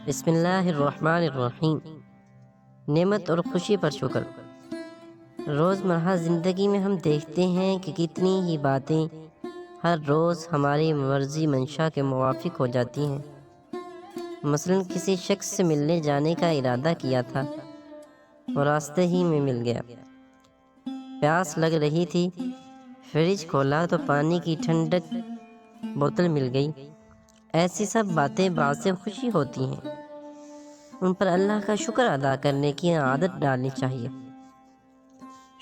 بسم اللہ الرحمن الرحیم۔ نعمت اور خوشی پر شکر۔ روزمرہ زندگی میں ہم دیکھتے ہیں کہ کتنی ہی باتیں ہر روز ہماری مرضی منشا کے موافق ہو جاتی ہیں۔ مثلا کسی شخص سے ملنے جانے کا ارادہ کیا تھا اور راستے ہی میں مل گیا۔ پیاس لگ رہی تھی، فریج کھولا تو پانی کی ٹھنڈک بوتل مل گئی۔ ایسی سب باتیں باعث خوشی ہوتی ہیں، ان پر اللہ کا شکر ادا کرنے کی عادت ڈالنی چاہیے۔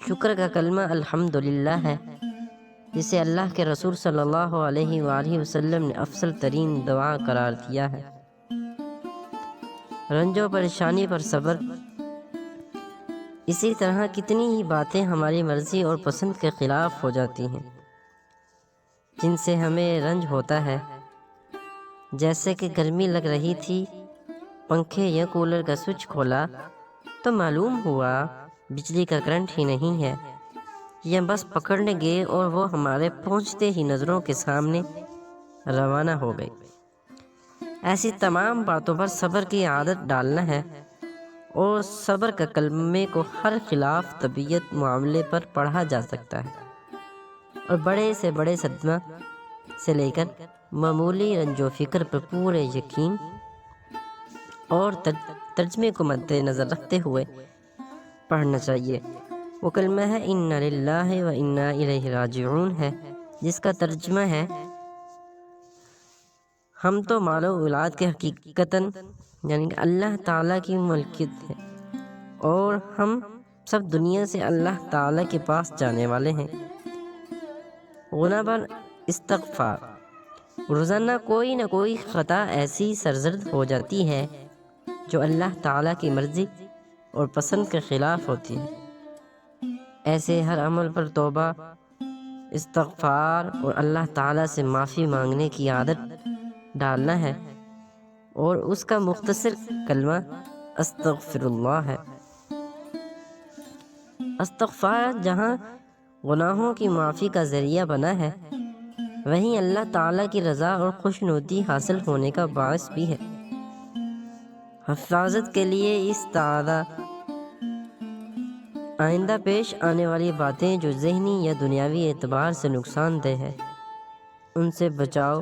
شکر کا کلمہ الحمدللہ ہے، جسے اللہ کے رسول صلی اللہ علیہ وآلہ وسلم نے افضل ترین دعا قرار دیا ہے۔ رنج و پریشانی پر صبر۔ اسی طرح کتنی ہی باتیں ہماری مرضی اور پسند کے خلاف ہو جاتی ہیں، جن سے ہمیں رنج ہوتا ہے۔ جیسے کہ گرمی لگ رہی تھی، پنکھے یا کولر کا سوئچ کھولا تو معلوم ہوا بجلی کا کرنٹ ہی نہیں ہے، یا بس پکڑنے گئے اور وہ ہمارے پہنچتے ہی نظروں کے سامنے روانہ ہو گئی۔ ایسی تمام باتوں پر صبر کی عادت ڈالنا ہے، اور صبر کا کلمے کو ہر خلاف طبیعت معاملے پر پڑھا جا سکتا ہے، اور بڑے سے بڑے صدمہ سے لے کر معمولی رنج و فکر پر پورے یقین اور ترجمے کو مد نظر رکھتے ہوئے پڑھنا چاہیے۔ وہ کلمہ ہے اِنَّ لِلَّهِ وَإِنَّا إِلَيْهِ راجعون ہے، جس کا ترجمہ ہے ہم تو مال و اولاد کے حقیقتاً یعنی کہ اللہ تعالیٰ کی ملکیت ہے، اور ہم سب دنیا سے اللہ تعالیٰ کے پاس جانے والے ہیں۔ غنباً استغفار۔ روزانہ کوئی نہ کوئی خطا ایسی سرزد ہو جاتی ہے جو اللہ تعالیٰ کی مرضی اور پسند کے خلاف ہوتی ہے۔ ایسے ہر عمل پر توبہ، استغفار اور اللہ تعالیٰ سے معافی مانگنے کی عادت ڈالنا ہے، اور اس کا مختصر کلمہ استغفر اللہ ہے۔ استغفار جہاں گناہوں کی معافی کا ذریعہ بنا ہے، وہیں اللہ تعالیٰ کی رضا اور خوشنودی حاصل ہونے کا باعث بھی ہے۔ حفاظت کے لیے استعاذہ۔ آئندہ پیش آنے والی باتیں جو ذہنی یا دنیاوی اعتبار سے نقصان دہ ہے، ان سے بچاؤ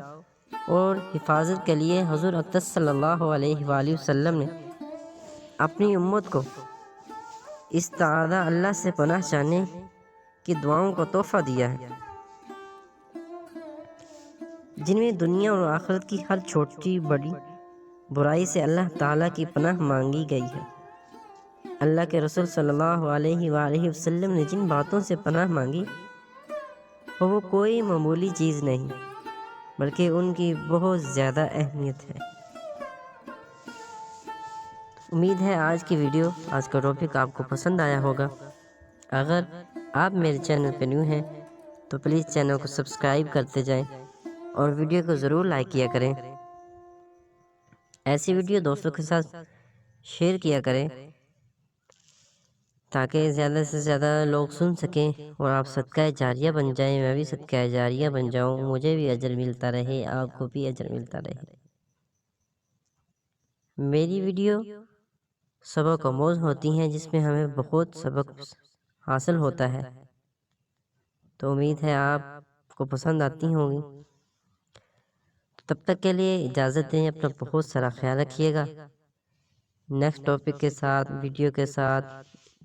اور حفاظت کے لیے حضور اقدس صلی اللہ علیہ وآلہ وسلم نے اپنی امت کو استعاذہ، اللہ سے پناہ چاہنے کی دعاؤں کا تحفہ دیا ہے، جن میں دنیا اور آخرت کی ہر چھوٹی بڑی برائی سے اللہ تعالیٰ کی پناہ مانگی گئی ہے۔ اللہ کے رسول صلی اللہ علیہ وآلہ وسلم نے جن باتوں سے پناہ مانگی، وہ کوئی معمولی چیز نہیں، بلکہ ان کی بہت زیادہ اہمیت ہے۔ امید ہے آج کی ویڈیو، آج کا ٹاپک آپ کو پسند آیا ہوگا۔ اگر آپ میرے چینل پہ نیو ہیں تو پلیز چینل کو سبسکرائب کرتے جائیں، اور ویڈیو کو ضرور لائک کیا کریں۔ ایسی ویڈیو دوستوں کے ساتھ شیئر کیا کریں، تاکہ زیادہ سے زیادہ لوگ سن سکیں اور آپ صدقہ جاریہ بن جائیں، میں بھی صدقہ جاریہ بن جاؤں، مجھے بھی اجر ملتا رہے، آپ کو بھی اجر ملتا رہے۔ میری ویڈیو سبق آموز ہوتی ہیں، جس میں ہمیں بہت سبق حاصل ہوتا ہے، تو امید ہے آپ کو پسند آتی ہوں گی۔ تب تک کے لیے اجازت دیں، اپنا بہت سارا خیال رکھیے گا۔ نیکسٹ ٹاپک کے ساتھ، ویڈیو کے ساتھ،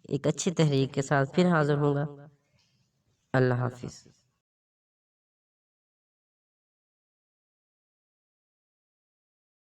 ایک اچھی تحریر کے ساتھ پھر حاضر ہوں گا۔ اللہ حافظ۔